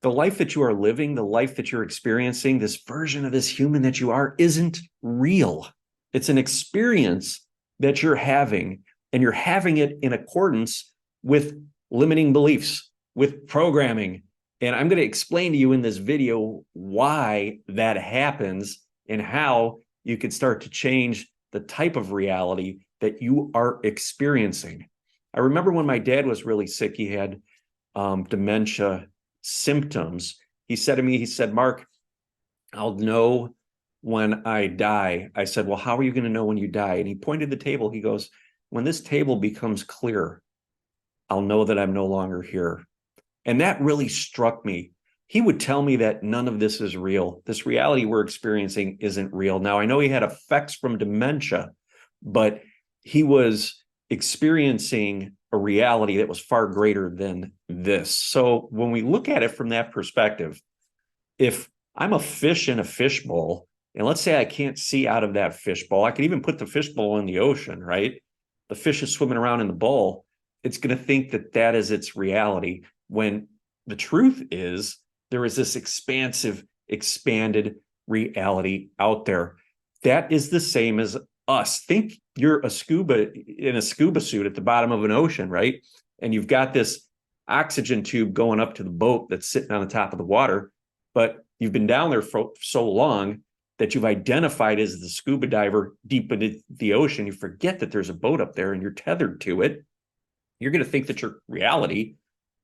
The life that you are living, the life that you're experiencing, this version of this human that you are isn't real. It's an experience that you're having, and you're having it in accordance with limiting beliefs, with programming. And I'm going to explain to you in this video why that happens and how you can start to change the type of reality that you are experiencing. I remember when my dad was really sick, he had dementia symptoms. He said to me, he said, Mark, I'll know when I die. I said, well, how are you going to know when you die? And he pointed to the table. He goes, when this table becomes clear, I'll know that I'm no longer here. And that really struck me. He would tell me that none of this is real. This reality we're experiencing isn't real. Now, I know he had effects from dementia, but he was experiencing a reality that was far greater than this. So when we look at it from that perspective, if I'm a fish in a fishbowl, and let's say I can't see out of that fishbowl, I could even put the fishbowl in the ocean, right? The fish is swimming around in the bowl. It's going to think that that is its reality, when the truth is there is this expansive, expanded reality out there. That is the same as us. Think you're a scuba in a scuba suit at the bottom of an ocean, right? And you've got this oxygen tube going up to the boat that's sitting on the top of the water, but you've been down there for so long that you've identified as the scuba diver deep into the ocean. You forget that there's a boat up there and you're tethered to it. You're going to think that your reality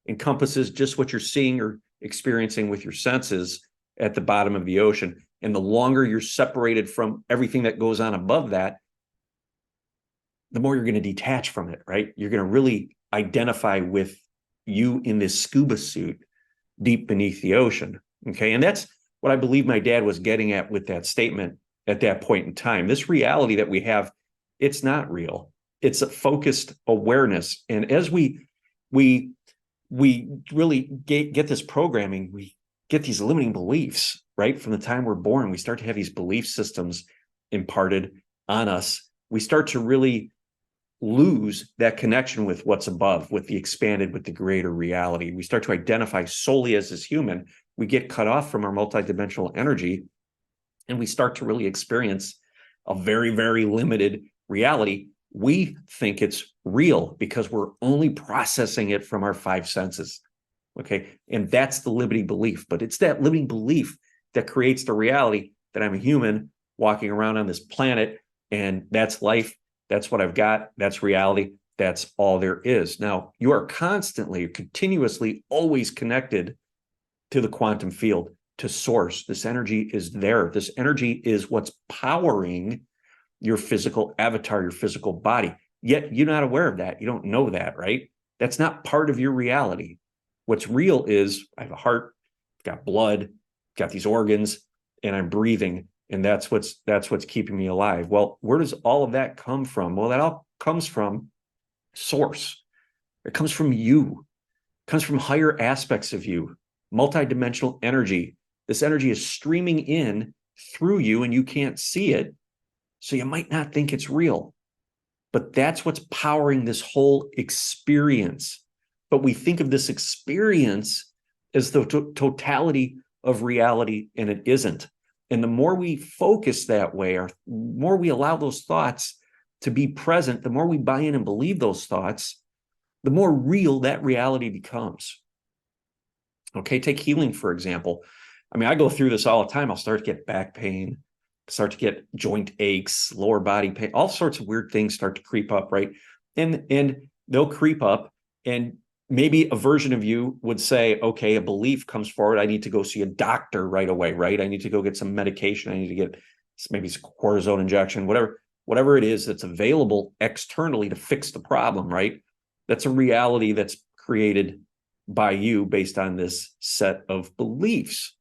encompasses just what you're seeing or experiencing with your senses at the bottom of the ocean. And the longer you're separated from everything that goes on above that, the more you're going to detach from it, right? You're going to really identify with you in this scuba suit deep beneath the ocean. Okay. And that's what I believe my dad was getting at with that statement at that point in time. This reality that we have, it's not real. It's a focused awareness. And as we really get this programming, we get these limiting beliefs, right? From the time we're born, we start to have these belief systems imparted on us. We start to really lose that connection with what's above, with the expanded, with the greater reality. We start to identify solely as this human. We get cut off from our multidimensional energy, and we start to really experience a very, very limited reality. We think it's real because we're only processing it from our five senses. Okay. And that's the limiting belief. But it's that limiting belief that creates the reality that I'm a human walking around on this planet, and that's life. That's what I've got. That's reality. That's all there is. Now, you are constantly, continuously, always connected to the quantum field, to source. This energy is there. This energy is what's powering your physical avatar, your physical body. Yet you're not aware of that. You don't know that, right? That's not part of your reality. What's real is I have a heart, I've got blood, got these organs, and I'm breathing. And that's what's keeping me alive. Well, where does all of that come from? Well, that all comes from source. It comes from you. It comes from higher aspects of you, multidimensional energy. This energy is streaming in through you, and you can't see it. So you might not think it's real, but that's what's powering this whole experience. But we think of this experience as the totality of reality, and it isn't. And the more we focus that way, or more we allow those thoughts to be present, the more we buy in and believe those thoughts, the more real that reality becomes. Okay, take healing, for example. I mean, I go through this all the time. I'll start to get back pain, start to get joint aches, lower body pain, all sorts of weird things start to creep up, right? And they'll creep up, and maybe a version of you would say, okay, a belief comes forward. I need to go see a doctor right away, right? I need to go get some medication. I need to get maybe some cortisone injection, whatever it is that's available externally to fix the problem, right? That's a reality that's created by you based on this set of beliefs.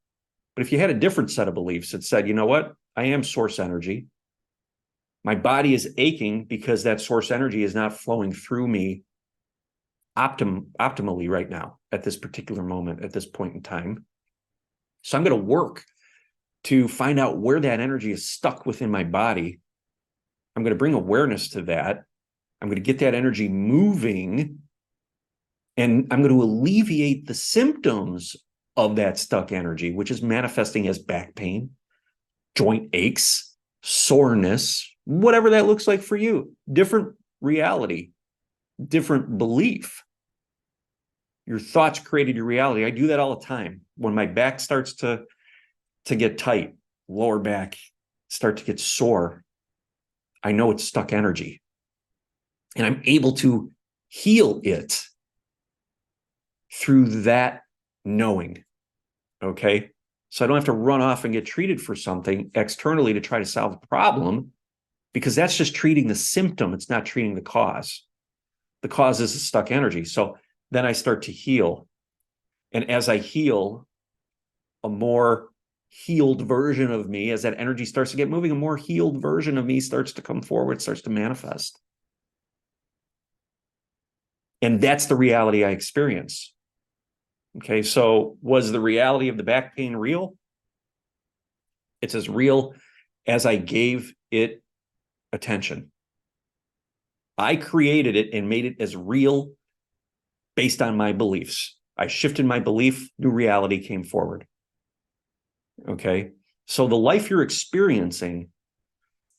But if you had a different set of beliefs that said, you know what? I am source energy. My body is aching because that source energy is not flowing through me optimally right now at this particular moment, at this point in time. So I'm going to work to find out where that energy is stuck within my body. I'm going to bring awareness to that. I'm going to get that energy moving, and I'm going to alleviate the symptoms of that stuck energy, which is manifesting as back pain, joint aches, soreness, whatever that looks like for you. Different reality, different belief. Your thoughts created your reality. I do that all the time. When my back starts to get tight, lower back start to get sore, I know it's stuck energy. And I'm able to heal it through that knowing. Okay. So I don't have to run off and get treated for something externally to try to solve the problem, because that's just treating the symptom. It's not treating the cause. The cause is a stuck energy. So then I start to heal. And as I heal, a more healed version of me, as that energy starts to get moving, a more healed version of me starts to come forward, starts to manifest. And that's the reality I experience. Okay, so was the reality of the back pain real? It's as real as I gave it attention. I created it and made it as real based on my beliefs. I shifted my belief, new reality came forward. Okay, so the life you're experiencing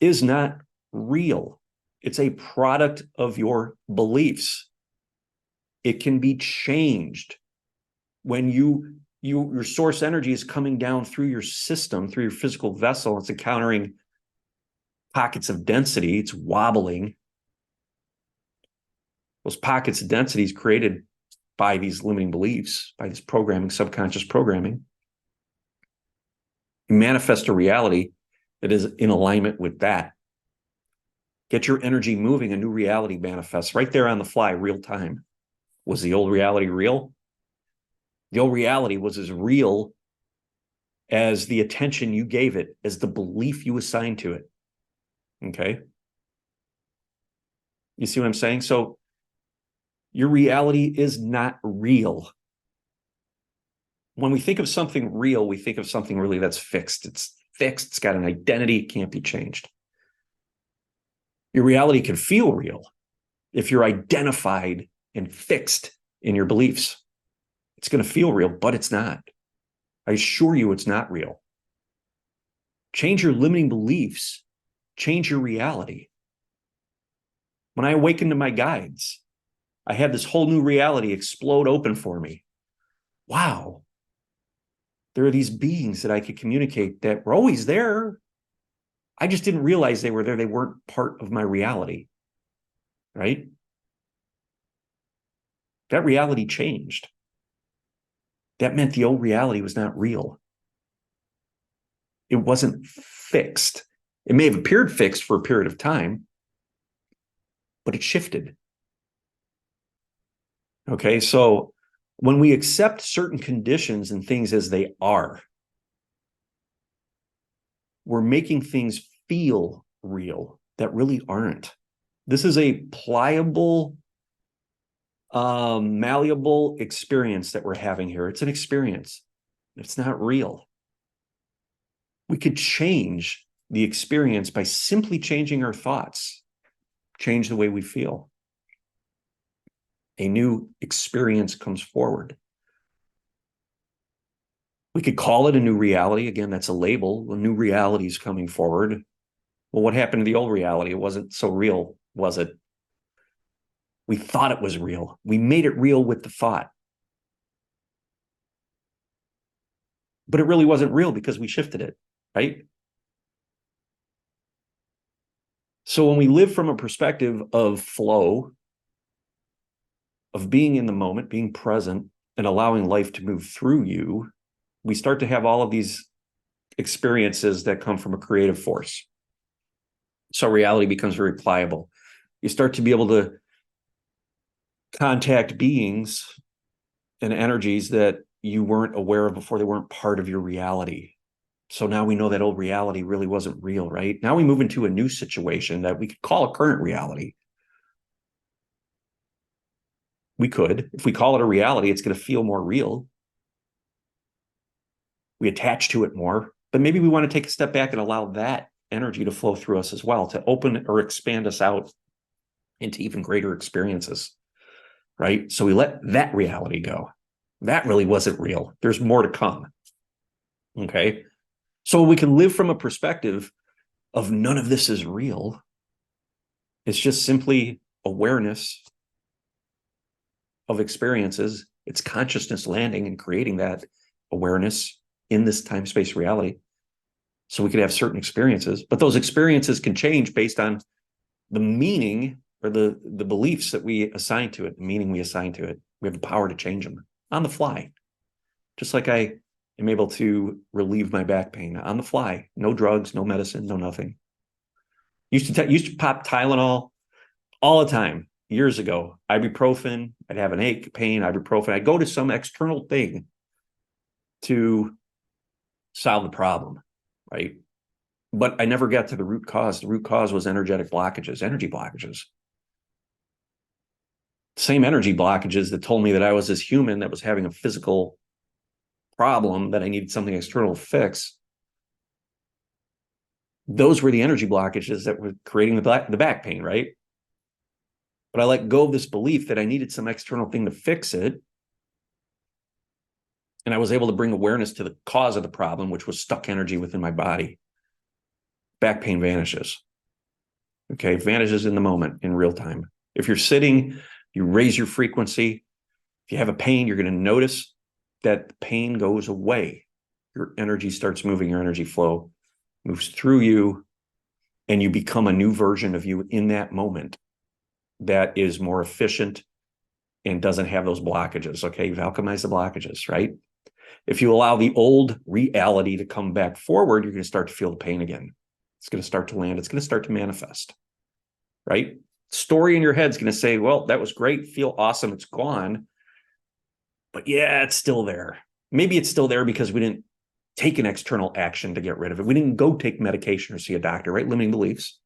is not real. It's a product of your beliefs. It can be changed. When your source energy is coming down through your system, through your physical vessel, it's encountering pockets of density, it's wobbling. Those pockets of density is created by these limiting beliefs, by this programming, subconscious programming. You manifest a reality that is in alignment with that. Get your energy moving, a new reality manifests right there on the fly, real time. Was the old reality real? The old reality was as real as the attention you gave it, as the belief you assigned to it. Okay? You see what I'm saying? So your reality is not real. When we think of something real, we think of something really that's fixed. It's fixed. It's got an identity. It can't be changed. Your reality can feel real if you're identified and fixed in your beliefs. It's going to feel real, but it's not. I assure you it's not real. Change your limiting beliefs. Change your reality. When I awakened to my guides, I had this whole new reality explode open for me. Wow. There are these beings that I could communicate that were always there. I just didn't realize they were there. They weren't part of my reality, right? That reality changed. That meant the old reality was not real. It wasn't fixed. It may have appeared fixed for a period of time, but it shifted. Okay, so when we accept certain conditions and things as they are, we're making things feel real that really aren't. This is a pliable, malleable experience that we're having here. It's an experience. It's not real. We could change the experience by simply changing our thoughts, change the way we feel. A new experience comes forward. We could call it a new reality. Again, that's a label. A new reality is coming forward. Well, what happened to the old reality? It wasn't so real, was it? We thought it was real. We made it real with the thought. But it really wasn't real because we shifted it, right? So when we live from a perspective of flow, of being in the moment, being present, and allowing life to move through you, we start to have all of these experiences that come from a creative force. So reality becomes very pliable. You start to be able to contact beings and energies that you weren't aware of before. They weren't part of your reality. So now we know that old reality really wasn't real, right? Now we move into a new situation that we could call a current reality. We could. If we call it a reality, it's going to feel more real. We attach to it more, but maybe we want to take a step back and allow that energy to flow through us as well, to open or expand us out into even greater experiences, right? So we let that reality go. That really wasn't real. There's more to come. Okay. So we can live from a perspective of none of this is real. It's just simply awareness of experiences. It's consciousness landing and creating that awareness in this time-space reality. So we could have certain experiences, but those experiences can change based on the meaning or the beliefs that we assign to it, the meaning we assign to it. We have the power to change them on the fly. Just like I am able to relieve my back pain on the fly. No drugs, no medicine, no nothing. Used to pop Tylenol all the time years ago. Ibuprofen, I'd have an ache, pain, ibuprofen. I'd go to some external thing to solve the problem, right? But I never got to the root cause. The root cause was energetic blockages, energy blockages. Same energy blockages that told me that I was this human that was having a physical problem that I needed something external to fix. Those were the energy blockages that were creating the back pain, right? But I let go of this belief that I needed some external thing to fix it. And I was able to bring awareness to the cause of the problem, which was stuck energy within my body. Back pain vanishes. Okay, vanishes in the moment, in real time. If you're sitting, you raise your frequency. If you have a pain, you're going to notice that the pain goes away. Your energy starts moving, your energy flow moves through you, and you become a new version of you in that moment that is more efficient and doesn't have those blockages. Okay, you've alchemized the blockages, right? If you allow the old reality to come back forward, you're going to start to feel the pain again. It's going to start to land. It's going to start to manifest, right? Story in your head's going to say, well, that was great. Feel awesome. It's gone. But yeah, it's still there. Maybe it's still there because we didn't take an external action to get rid of it. We didn't go take medication or see a doctor, right? Limiting beliefs.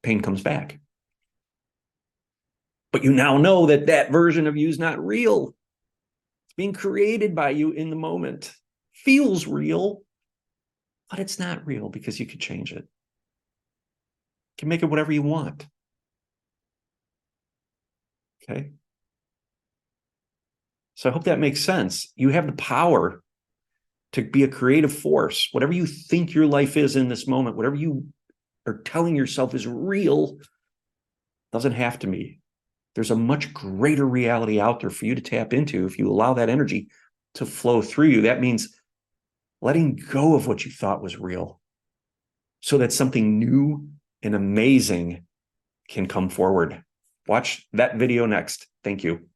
Pain comes back. But you now know that that version of you is not real. It's being created by you in the moment. Feels real, but it's not real because you could change it. You can make it whatever you want. Okay. So I hope that makes sense. You have the power to be a creative force. Whatever you think your life is in this moment, whatever you are telling yourself is real, doesn't have to be. There's a much greater reality out there for you to tap into if you allow that energy to flow through you. That means letting go of what you thought was real so that something new and amazing can come forward. Watch that video next. Thank you.